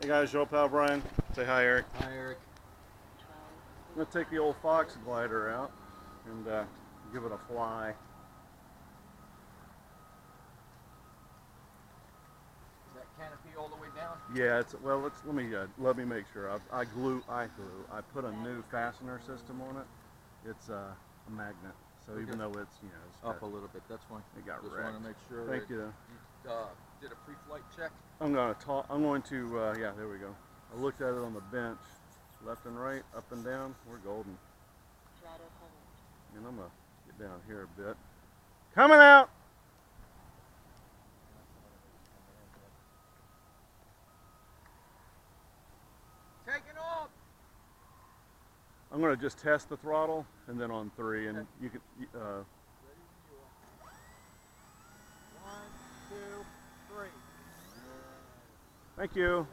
Hey guys, Joe Pal Brian. Say hi, Eric. Hi, Eric. I'm going to take the old Fox glider out and give it a fly. Is that canopy all the way down? Yeah, it's well. Let me make sure. I put a new fastener system on it. It's a magnet, so even though it's it's up a little bit, that's fine. It got Just wrecked. want to make sure. Thank you. You did a pre-flight check. I'm going to. Yeah, there we go. I looked at it on the bench, left and right, up and down. We're golden. And I'm gonna get down here a bit. Coming out. Taking off. I'm gonna just test the throttle and then on 3, and you can. Ready when you are. 1, 2, 3. Thank you.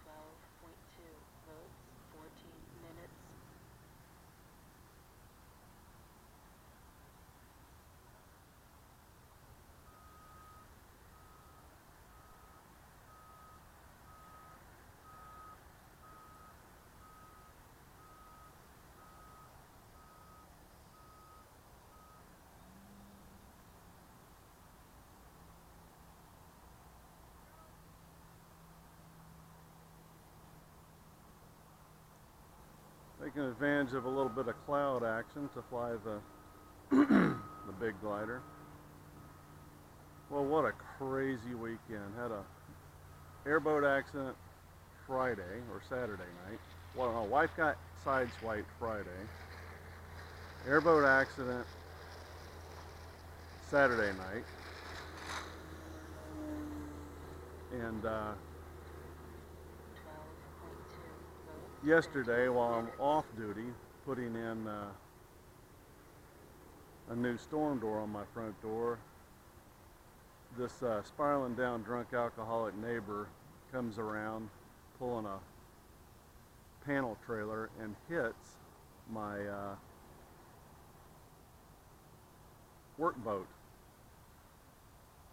12.2 volts, 14 minutes. Taking advantage of a little bit of cloud action to fly the the big glider. Well, what a crazy weekend. Had a airboat accident Friday or Saturday night. Well, my wife got sideswiped Friday. Airboat accident Saturday night. And yesterday, while I'm off duty, putting in a new storm door on my front door, this spiraling down drunk alcoholic neighbor comes around pulling a panel trailer and hits my workboat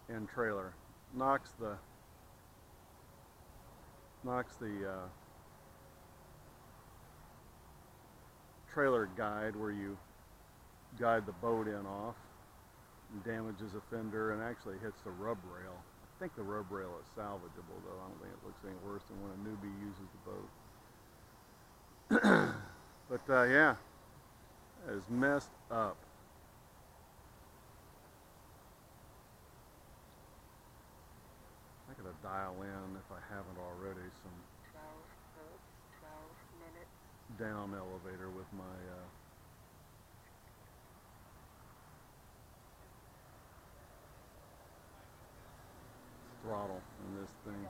and trailer, knocks the trailer guide where you guide the boat in off, and damages a fender and actually hits the rub rail. I think the rub rail is salvageable though. I don't think it looks any worse than when a newbie uses the boat. But yeah, it is messed up. I gotta dial in, if I haven't already, some 12 volts, 12 minutes. down elevator with my throttle in this thing.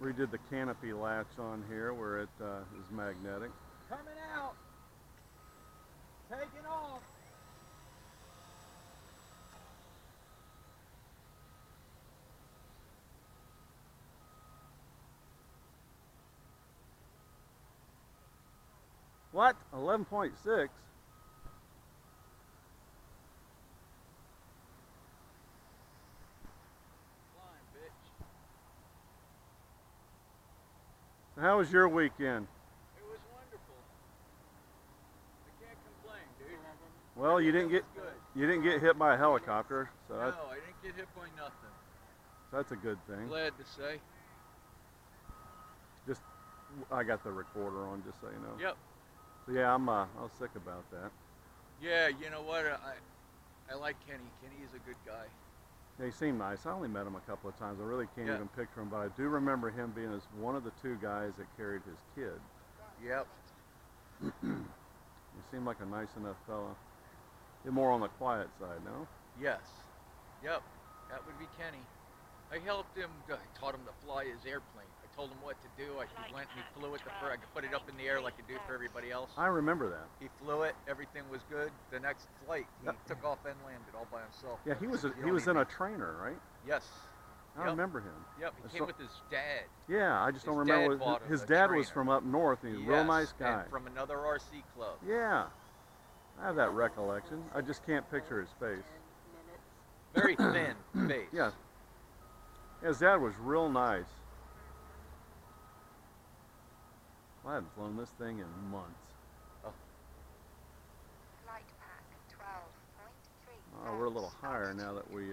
Redid the canopy latch on here where it is magnetic. Coming out. Taking off. What? 11.6? Flying, bitch. How was your weekend? It was wonderful. I can't complain, dude. Well, you didn't get hit by a helicopter, so No, I didn't get hit by nothing. that's a good thing. Glad to say. Just I got the recorder on, just so you know. Yep. So yeah, I was sick about that. Yeah, you know what? I like Kenny. Kenny is a good guy. Yeah, he seemed nice. I only met him a couple of times. I really can't Yeah. even picture him, but I do remember him being as one of the 2 guys that carried his kid. Yep. He seemed like a nice enough fella. You're more on the quiet side, no? Yes. Yep. That would be Kenny. I helped him. I taught him to fly his airplane. I told him what to do. He went and he flew it. I could put it up in the air like I do for everybody else. I remember that. He flew it. Everything was good. The next flight, he took off and landed all by himself. Yeah, he was in a trainer, right? Yes. I remember him. Yep, he came with his dad. Yeah, I just don't His remember. dad bought him His a dad was trainer. from up north, and he's a real nice guy. And from another RC club. Yeah, I have that recollection. I just can't picture his face. Very thin face. Yeah. His dad was real nice. I hadn't flown this thing in months. Flight pack 12.3. Oh, we're a little higher now that we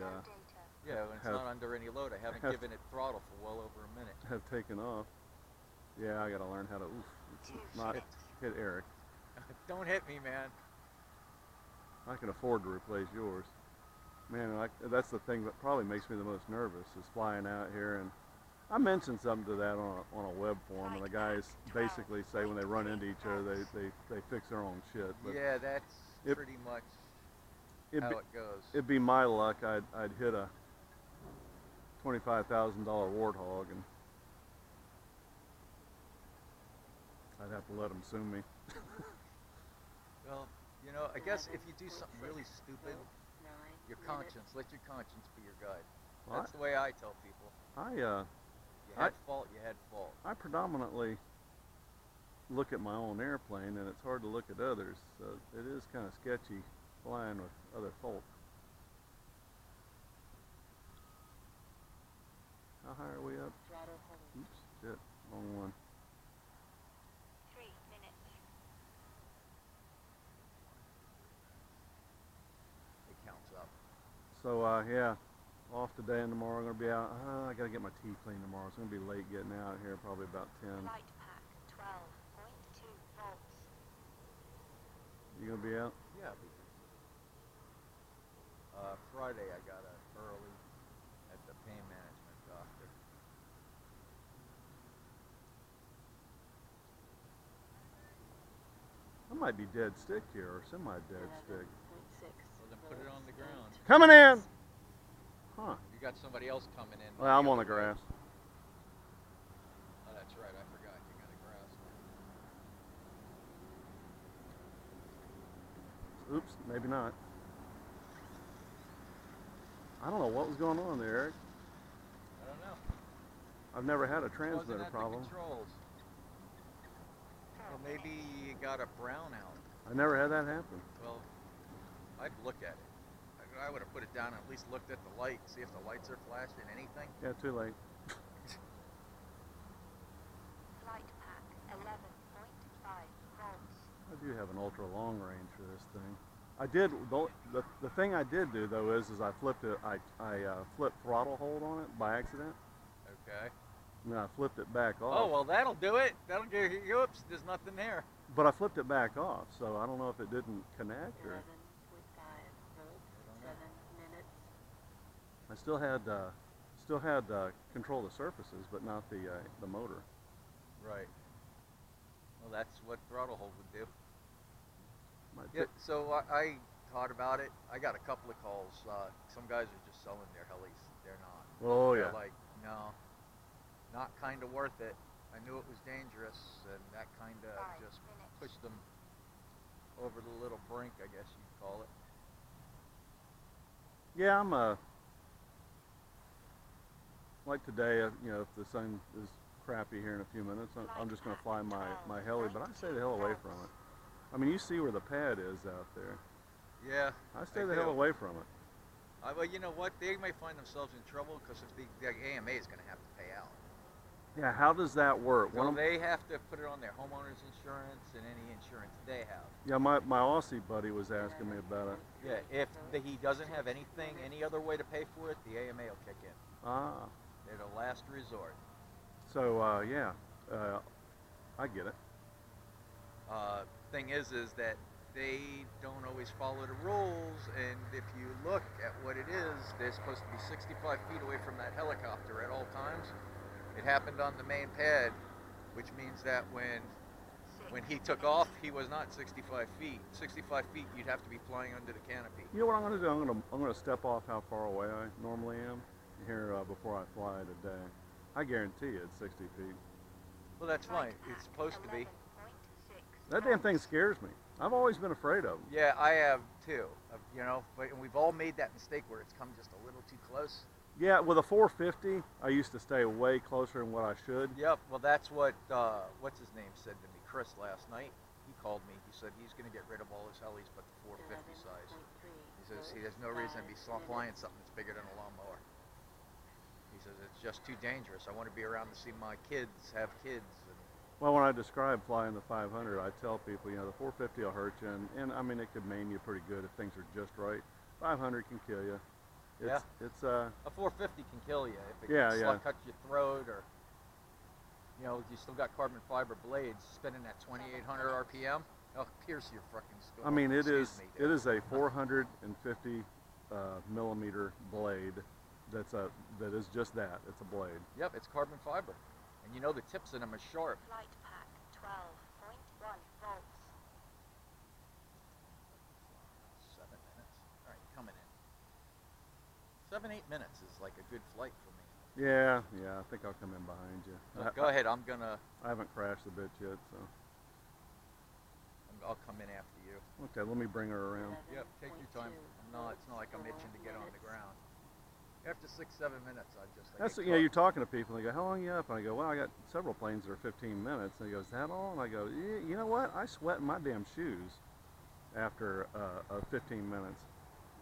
Yeah, when it's not under any load. I haven't given it throttle for well over a minute. have taken off. Yeah, I got to learn how to not hit Eric. Don't hit me, man. I can afford to replace yours. Man, that's the thing that probably makes me the most nervous is flying out here. And I mentioned something to that on a web forum, and the guys basically say when they run into each other, they fix their own shit. But yeah, that's pretty much how it goes. It'd be my luck. I'd hit a $25,000 warthog, and I'd have to let them sue me. Well, you know, I guess if you do something really stupid, your conscience, let your conscience be your guide. That's the way I tell people. You had fault, you had fault. I predominantly look at my own airplane, and it's hard to look at others. So it is kind of sketchy flying with other folk. How high are we up? Oops, shit, wrong one. 3 minutes. It counts up. So yeah, off today and tomorrow. I'm gonna be out. I gotta get my teeth cleaned tomorrow. It's gonna be late getting out here, probably about 10. Flight pack 12.2 volts. You gonna be out? Yeah. Friday I got an early at the pain management doctor. I might be dead stick here, or semi-dead stick. 11.6. Well, then put it on the ground. Coming in! Huh. You got somebody else coming in. Well, I'm on the grass. Oh, that's right. I forgot you got a grass. Oops, maybe not. I don't know what was going on there, Eric. I don't know. I've never had a Wasn't transmitter at problem. the controls. Well, maybe you got a brownout. I never had that happen. Well, I'd look at it. I would have put it down and at least looked at the light, see if the lights are flashing, anything. Yeah, too late. Flight pack 11.5 volts. I do have an ultra long range for this thing. I did the thing I did do though is I flipped it. I flipped throttle hold on it by accident. Okay. And then I flipped it back off. Oh, well, that'll do it. That'll give you, oops, there's nothing there. But I flipped it back off, so I don't know if it didn't connect or. 11.5 volts. 7 minutes. I still had control of the surfaces, but not the motor. Right. Well, that's what throttle hold would do. Might Yeah, so I thought about it. I got a couple of calls. Some guys are just selling their helis. They're not. Oh, They're yeah. like, no, not kind of worth it. I knew it was dangerous, and that kind of 5 just minutes. pushed them over the little brink, I guess you'd call it. Yeah, I'm like today. You know, if the sun is crappy here in a few minutes, I'm just going to fly my heli. But I stay the hell away from it. I mean, you see where the pad is out there. Yeah. I stay the hell away from it. Well, you know what? They may find themselves in trouble because if the AMA is going to have to pay out. Yeah, how does that work? So they have to put it on their homeowner's insurance and any insurance they have. Yeah, my Aussie buddy was asking me about it. Yeah, if he doesn't have anything, any other way to pay for it, the AMA will kick in. Ah. They're the last resort. So, yeah, I get it. Thing is that they don't always follow the rules, and if you look at what it is, they're supposed to be 65 feet away from that helicopter at all times. It happened on the main pad, which means that when he took off, he was not 65 feet. 65 feet, you'd have to be flying under the canopy. You know what I'm going to do? I'm going to step off how far away I normally am here before I fly today. I guarantee you it's 60 feet. Well, that's fine. It's supposed to be. That damn thing scares me. I've always been afraid of them. Yeah, I have too. You know, but we've all made that mistake where it's come just a little too close. Yeah, with a 450, I used to stay way closer than what I should. Yep. Well, that's what what's his name said to me, Chris, last night. He called me. He said he's going to get rid of all his helis but the 450 size. He says he has no reason to be flying something that's bigger than a lawnmower. He says it's just too dangerous. I want to be around to see my kids have kids. And Well, when I describe flying the 500, I tell people, the 450 will hurt you, and I mean, it could maim you pretty good if things are just right. 500 can kill you. It's a 450 can kill you if it cuts your throat, or you still got carbon fiber blades spinning at 2,800 RPM. It'll pierce your fucking skull. I mean, it is a 450 millimeter blade. That is just that. It's a blade. Yep, it's carbon fiber, and the tips in them are sharp. Flight pack 12.1 volts. 7 minutes. All right, coming in. 7-8 minutes is like a good flight for me. Yeah, I think I'll come in behind you. Well, go ahead. I'm gonna. I haven't crashed the bitch yet, so. I'll come in after you. Okay, let me bring her around. Yep, take your time. It's not like I'm itching to get on the ground. After 6-7 minutes, You're talking to people, and they go, how long are you up? And I go, well, I got several planes that are 15 minutes. And he goes, that all? And I go, yeah, you know what? I sweat in my damn shoes after 15 minutes.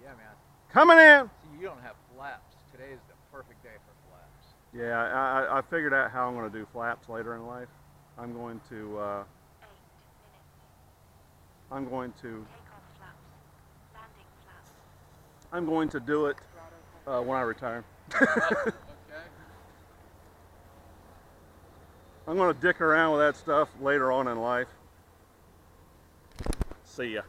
Yeah, man. Coming in! See, you don't have flaps. Today is the perfect day for flaps. Yeah, I figured out how I'm going to do flaps later in life. I'm going to, 8 minutes. I'm going to, Takeoff flaps. Landing flaps. I'm going to do it when I retire. Okay. I'm going to dick around with that stuff later on in life. See ya.